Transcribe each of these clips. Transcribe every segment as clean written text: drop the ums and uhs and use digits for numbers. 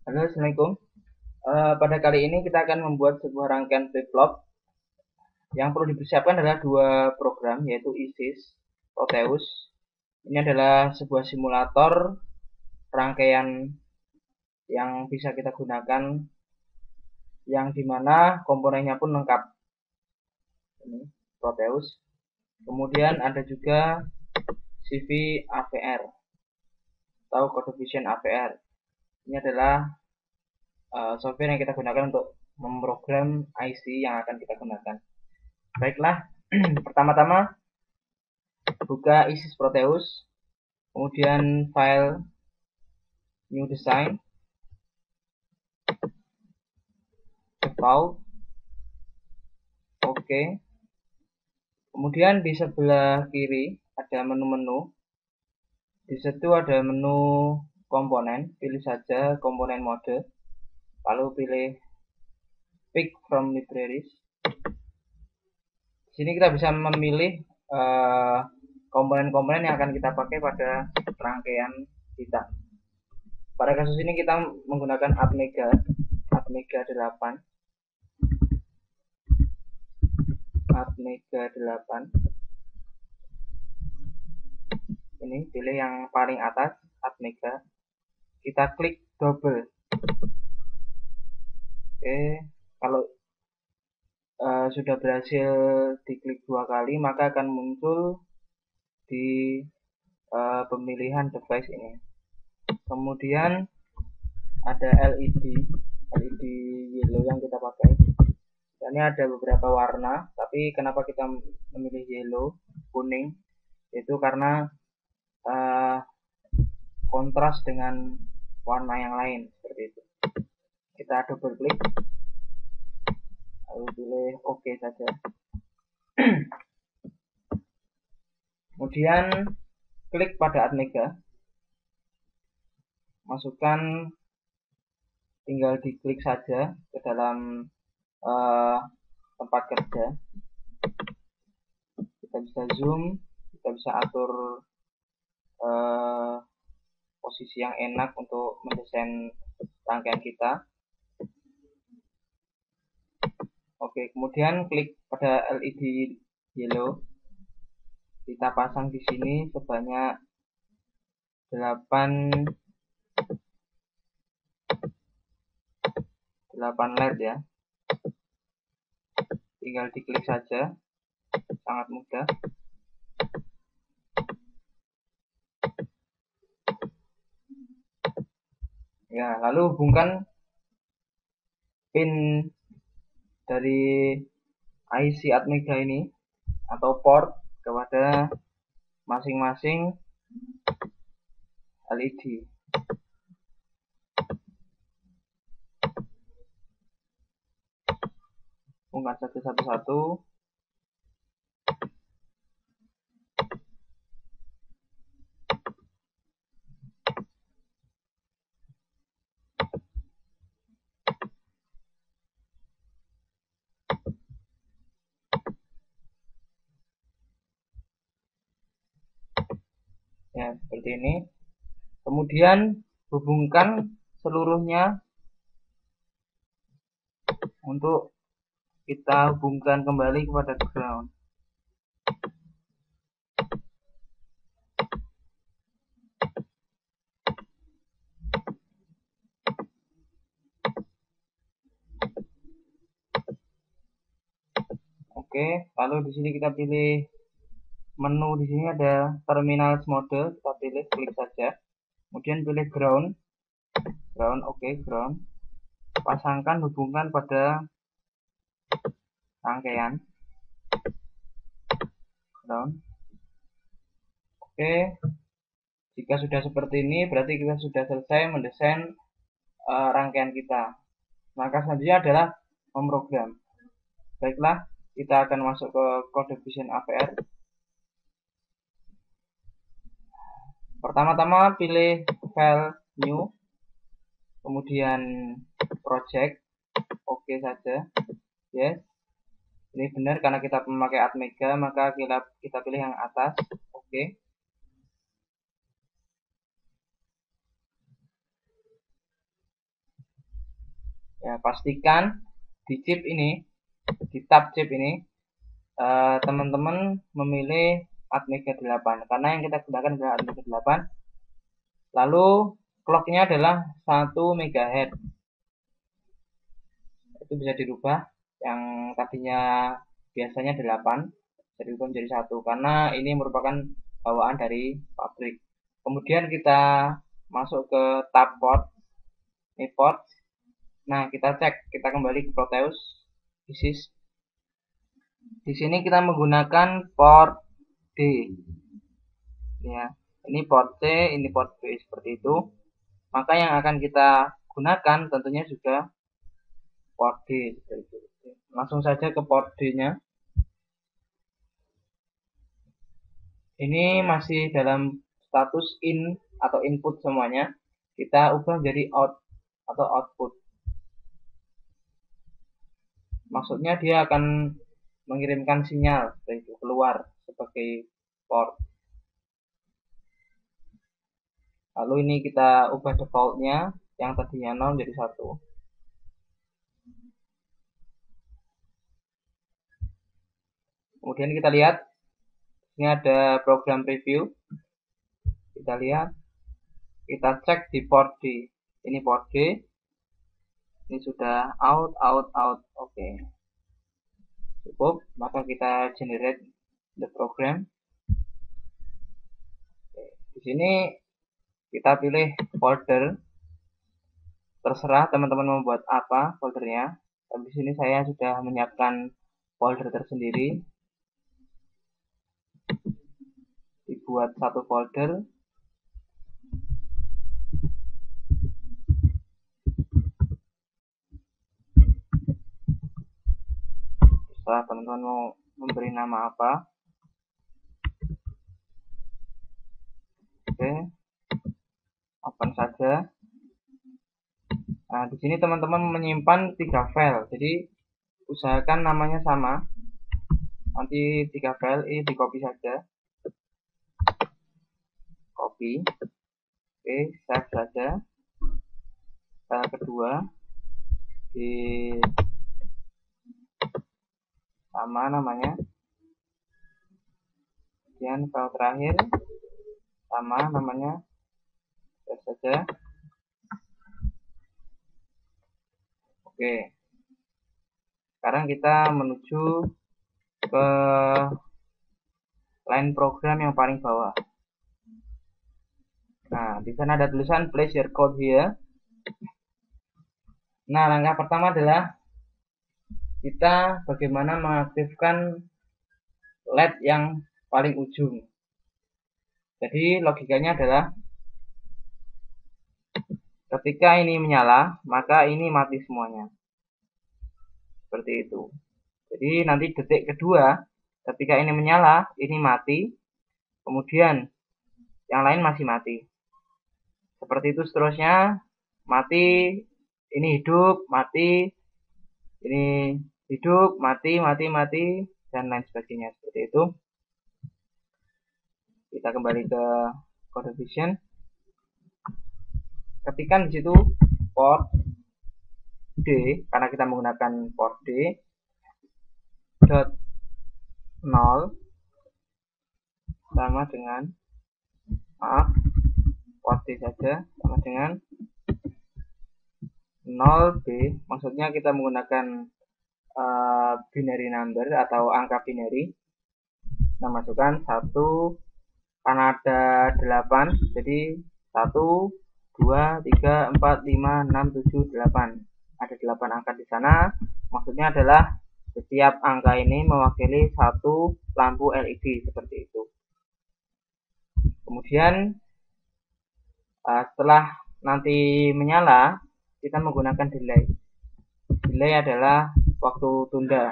Halo, Assalamualaikum. Pada kali ini kita akan membuat sebuah rangkaian flip-flop. Yang perlu dipersiapkan adalah dua program, yaitu ISIS, Proteus. Ini adalah sebuah simulator rangkaian yang bisa kita gunakan, yang dimana komponennya pun lengkap. Ini Proteus. Kemudian ada juga CV AVR atau Code Vision AVR. Ini adalah software yang kita gunakan untuk memprogram IC yang akan kita gunakan. Baiklah, pertama-tama buka ISIS Proteus, kemudian file new design, default, oke. Kemudian di sebelah kiri ada menu-menu. Di situ ada menu komponen, pilih saja komponen mode, lalu pilih pick from libraries. Di sini kita bisa memilih komponen-komponen yang akan kita pakai pada rangkaian kita. Pada kasus ini kita menggunakan Atmega 8. Atmega 8. Ini pilih yang paling atas, Atmega. Kita klik double. Oke, kalau sudah berhasil diklik 2 kali, maka akan muncul di pemilihan device ini. Kemudian ada LED yellow yang kita pakai. Ini ada beberapa warna, tapi kenapa kita memilih yellow, kuning? Itu karena kontras dengan warna yang lain, seperti itu. Kita double klik, lalu pilih OK saja. Kemudian klik pada Atmega, masukkan, tinggal diklik saja ke dalam tempat kerja. Kita bisa zoom, kita bisa atur posisi yang enak untuk mendesain rangkaian kita. Oke, kemudian klik pada LED yellow. Kita pasang di sini sebanyak 8 LED ya. Tinggal diklik saja, sangat mudah. Ya, lalu hubungkan pin dari IC Atmega ini atau port kepada masing-masing LED. Hubungkan satu-satu. Ya, seperti ini. Kemudian hubungkan seluruhnya untuk kita hubungkan kembali kepada ground. Oke, lalu di sini kita pilih menu, di sini ada terminal mode, kita pilih, klik saja. Kemudian pilih ground. Oke, ground. Pasangkan, hubungkan pada rangkaian ground. Oke, jika sudah seperti ini berarti kita sudah selesai mendesain rangkaian kita. Maka selanjutnya adalah memprogram. Baiklah, kita akan masuk ke Code Vision AVR. Pertama-tama pilih file new, kemudian project, oke saja. Yes, ini benar karena kita memakai Atmega, maka kita pilih yang atas, oke. Ya, pastikan di chip ini, di tab chip ini, teman-teman memilih Atmega 8 karena yang kita gunakan adalah Atmega 8. Lalu clocknya adalah 1 MHz. Itu bisa dirubah, yang tadinya biasanya 8 bisa dirubah menjadi 1 karena ini merupakan bawaan dari pabrik. Kemudian kita masuk ke tab port, ini port. Nah, kita cek, kita kembali ke Proteus ISIS. Di sini kita menggunakan port D. Ya, ini port C, ini port B seperti itu. Maka yang akan kita gunakan tentunya juga port D seperti itu. Langsung saja ke port D-nya. Ini masih dalam status in atau input semuanya. Kita ubah menjadi out atau output. Maksudnya dia akan mengirimkan sinyal seperti itu keluar sebagai port. Lalu ini kita ubah defaultnya yang tadinya 0 menjadi 1. Kemudian kita lihat ini ada program preview. Kita lihat, kita cek di port D. Ini port D. Ini sudah out. Oke. Cukup, maka kita generate the program. Oke. Di sini kita pilih folder. Terserah teman-teman membuat apa foldernya. Di sini saya sudah menyiapkan folder tersendiri. Dibuat satu folder. Setelah teman-teman mau memberi nama apa, oke, open saja. Nah, di sini teman-teman menyimpan 3 file, jadi usahakan namanya sama. Nanti 3 file ini di copy saja. Copy. Oke, save saja. File kedua di sama namanya. Kemudian file terakhir sama namanya. Save saja. Oke. Sekarang kita menuju ke line program yang paling bawah. Nah, di sana ada tulisan place your code here. Nah, langkah pertama adalah kita bagaimana mengaktifkan LED yang paling ujung. Jadi logikanya adalah ketika ini menyala, maka ini mati semuanya. Seperti itu. Jadi nanti detik kedua, ketika ini menyala, ini mati. Kemudian yang lain masih mati. Seperti itu seterusnya, mati, ini hidup, mati, ini hidup, mati, dan lain sebagainya. Seperti itu. Kita kembali ke Code Vision. Ketikkan di situ port D, karena kita menggunakan port D, dot 0 sama dengan, port D saja sama dengan 0B, maksudnya kita menggunakan binary number atau angka binary. Kita masukkan 1, karena ada 8, jadi 1, 2, 3, 4, 5, 6, 7, 8. Ada 8 angka di sana. Maksudnya adalah setiap angka ini mewakili satu lampu LED seperti itu. Kemudian setelah nanti menyala, kita menggunakan delay. Delay adalah waktu tunda.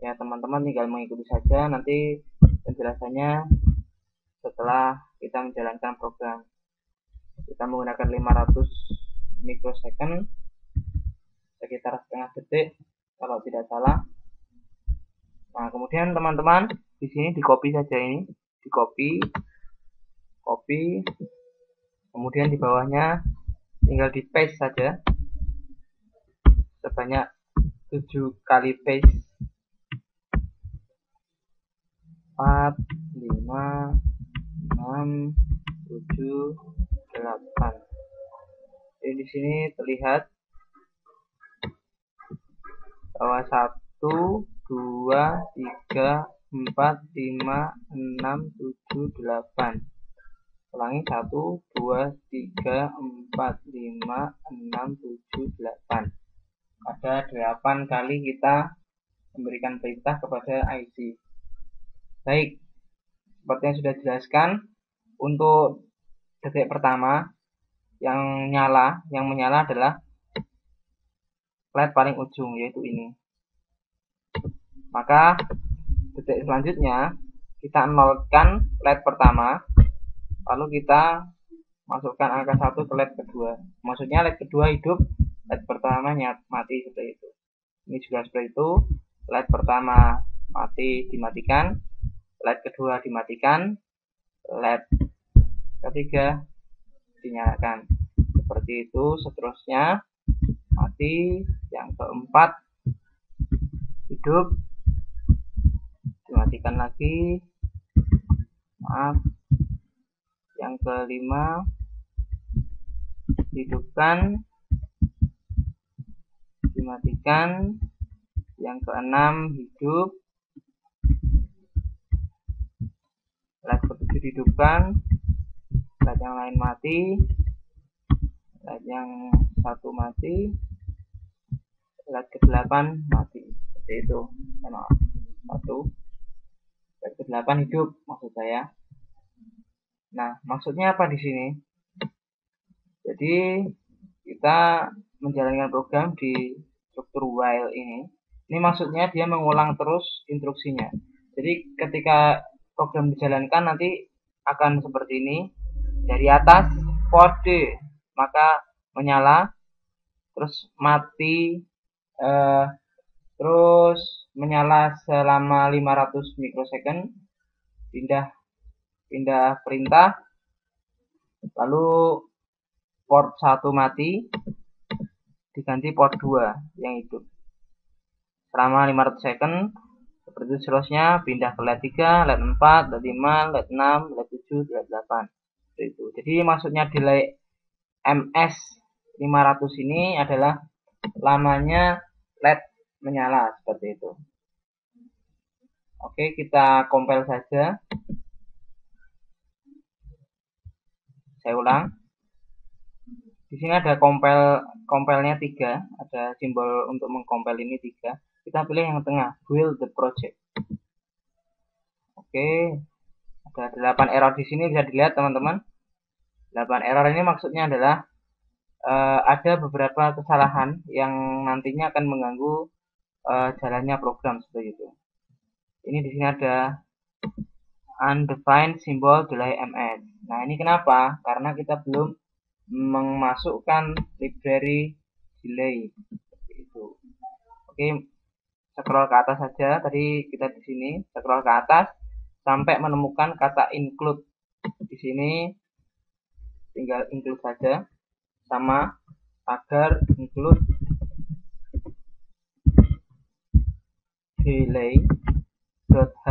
Ya, teman-teman tinggal mengikuti saja nanti penjelasannya setelah kita menjalankan program. Kita menggunakan 500 mikrosecond, sekitar setengah detik kalau tidak salah. Nah, kemudian teman-teman di sini di copy saja, ini di copy, kemudian di bawahnya tinggal di paste saja. sebanyak 7 kali paste. 4, 5, 6, 7, 8. Jadi di sini terlihat bahwa 1, 2, 3, 4, 5, 6, 7, 8. Ulangi, 1, 2, 3, 4, 5, 6, 7, 8. Ada 8 kali kita memberikan perintah kepada IC. Baik, seperti yang sudah dijelaskan, untuk detik pertama yang menyala adalah LED paling ujung, yaitu ini. Maka detik selanjutnya kita nolkan LED pertama, lalu kita masukkan angka 1 ke LED kedua. Maksudnya LED kedua hidup, LED pertama mati, seperti itu. Ini juga seperti itu. LED pertama mati, dimatikan, LED kedua dimatikan, LED ketiga dinyalakan. Seperti itu seterusnya, mati, yang keempat hidup, dimatikan lagi, maaf, yang kelima hidupkan, dimatikan, yang keenam hidup, LED ketujuh dihidupkan, LED yang lain mati, LED yang satu mati, LED ke-8 mati. Seperti itu. Maaf, 1, LED ke-8 hidup maksud saya. Nah, maksudnya apa di sini? Jadi kita menjalankan program di struktur while ini. Ini maksudnya dia mengulang terus instruksinya. Jadi ketika program dijalankan nanti akan seperti ini. Dari atas port D, maka menyala, terus mati, terus menyala selama 500 mikrosecond, pindah perintah, lalu port 1 mati, diganti port 2 yang hidup selama 500 second. Seperti itu seterusnya, pindah ke LED 3, LED 4, LED 5, LED 6, LED 7, LED 8. Seperti itu. Jadi maksudnya delay MS 500 ini adalah lamanya LED menyala, seperti itu. Oke, kita compile saja. Saya ulang. Di sini ada compile-nya 3, ada simbol untuk mengcompile ini 3. Kita pilih yang tengah, build the project. Oke, ada 8 error di sini, bisa dilihat teman-teman. 8 error ini maksudnya adalah ada beberapa kesalahan yang nantinya akan mengganggu jalannya program, seperti itu. Ini di sini ada undefined symbol delay MS. Nah, ini kenapa? Karena kita belum memasukkan library delay, seperti itu. Oke, scroll ke atas saja. Tadi kita di sini scroll ke atas sampai menemukan kata include. Di sini tinggal include saja, sama agar include delay.h.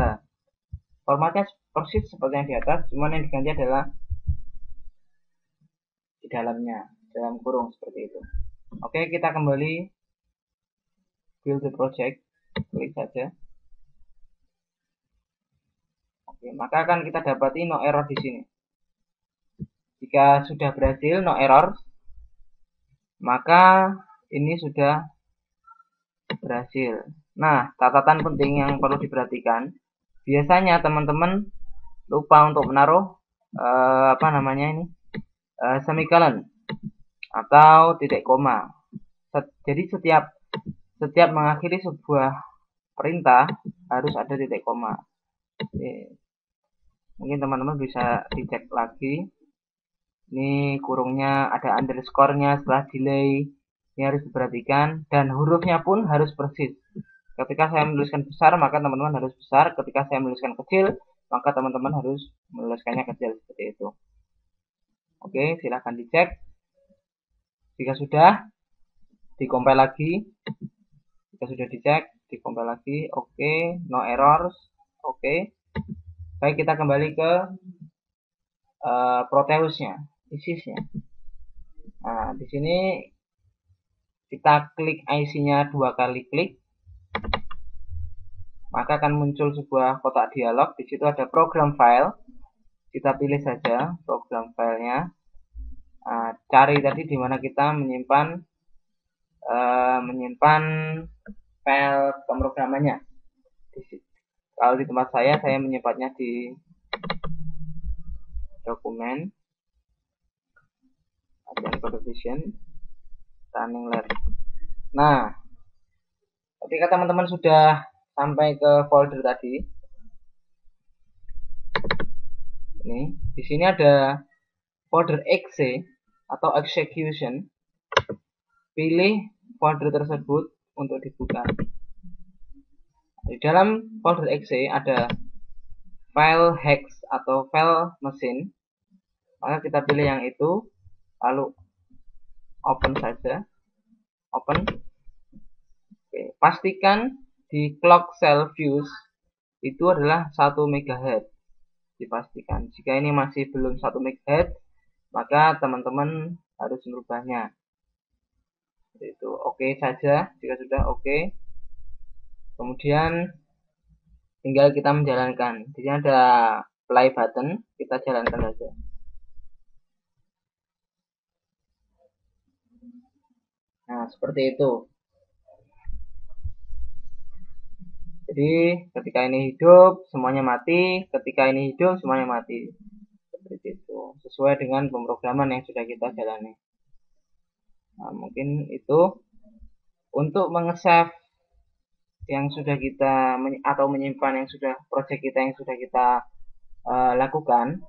Formatnya persis seperti yang di atas, cuman yang diganti adalah di dalamnya, dalam kurung, seperti itu. Oke, kita kembali build the project, klik saja. Oke, maka akan kita dapati no error di sini. Jika sudah berhasil no error, maka ini sudah berhasil. Nah, catatan penting yang perlu diperhatikan, biasanya teman-teman lupa untuk menaruh semicolon atau titik koma. Jadi setiap mengakhiri sebuah perintah harus ada titik koma. Oke. Mungkin teman-teman bisa dicek lagi. Ini kurungnya ada underscore-nya setelah delay. Ini harus diperhatikan, dan hurufnya pun harus persis. Ketika saya menuliskan besar, maka teman-teman harus besar. Ketika saya menuliskan kecil, maka teman-teman harus menuliskannya kecil, seperti itu. Oke, silahkan dicek. Jika sudah, Dikompil lagi. Jika sudah dicek, dikompil lagi. Oke, no errors. Oke. Baik, kita kembali ke Proteusnya, ISIS-nya. Nah, di sini kita klik IC-nya 2 kali klik, maka akan muncul sebuah kotak dialog. Di situ ada program file. Kita pilih saja program filenya. Nah, cari tadi di mana kita menyimpan file pemrogramannya. Kalau di tempat saya menyimpannya di dokumen Advanced Code Vision Running Lab. Nah, ketika teman-teman sudah sampai ke folder tadi, ini di sini ada folder exe atau execution. Pilih folder tersebut untuk dibuka. Di dalam folder exe ada file hex atau file mesin. Maka kita pilih yang itu, lalu open saja. Open. Oke, pastikan di clock cell fuse itu adalah 1 MHz. Dipastikan. Jika ini masih belum 1 MHz, maka teman-teman harus merubahnya. Itu oke saja. Jika sudah oke, kemudian tinggal kita menjalankan. Di sini ada play button, kita jalankan saja. Nah, seperti itu. Jadi ketika ini hidup, semuanya mati. Ketika ini hidup, semuanya mati. Seperti itu. Sesuai dengan pemrograman yang sudah kita jalani. Nah, mungkin itu untuk menge-save yang sudah kita atau menyimpan yang sudah project kita yang sudah kita lakukan.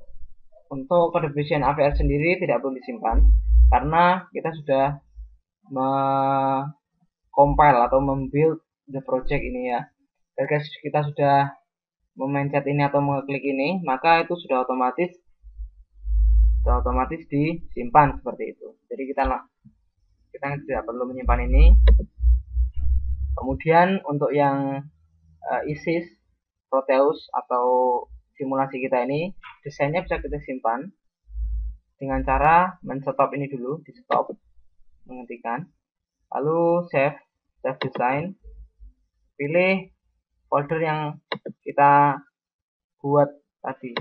Untuk Code Vision AVR sendiri tidak perlu disimpan karena kita sudah compile atau membuild the project ini ya. Ketika kita sudah memencet ini atau mengeklik ini, maka itu sudah otomatis disimpan seperti itu. Jadi kita tidak perlu menyimpan ini. Kemudian untuk yang ISIS Proteus atau simulasi kita ini, desainnya bisa kita simpan dengan cara men-stop ini dulu, di stop, menghentikan, lalu save design, pilih folder yang kita buat tadi,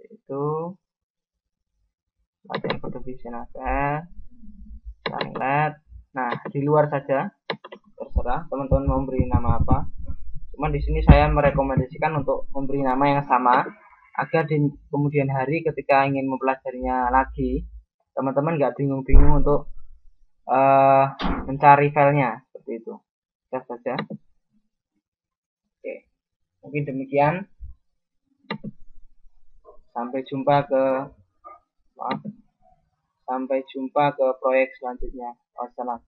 itu latihan Code Vision AVR, Running Lab. Nah, di luar saja, terserah teman-teman mau memberi nama apa. Cuman di sini saya merekomendasikan untuk memberi nama yang sama agar di kemudian hari ketika ingin mempelajarinya lagi, teman-teman nggak bingung-bingung untuk mencari filenya seperti itu. Save saja. Oke, mungkin demikian. Sampai jumpa ke proyek selanjutnya. Wassalam.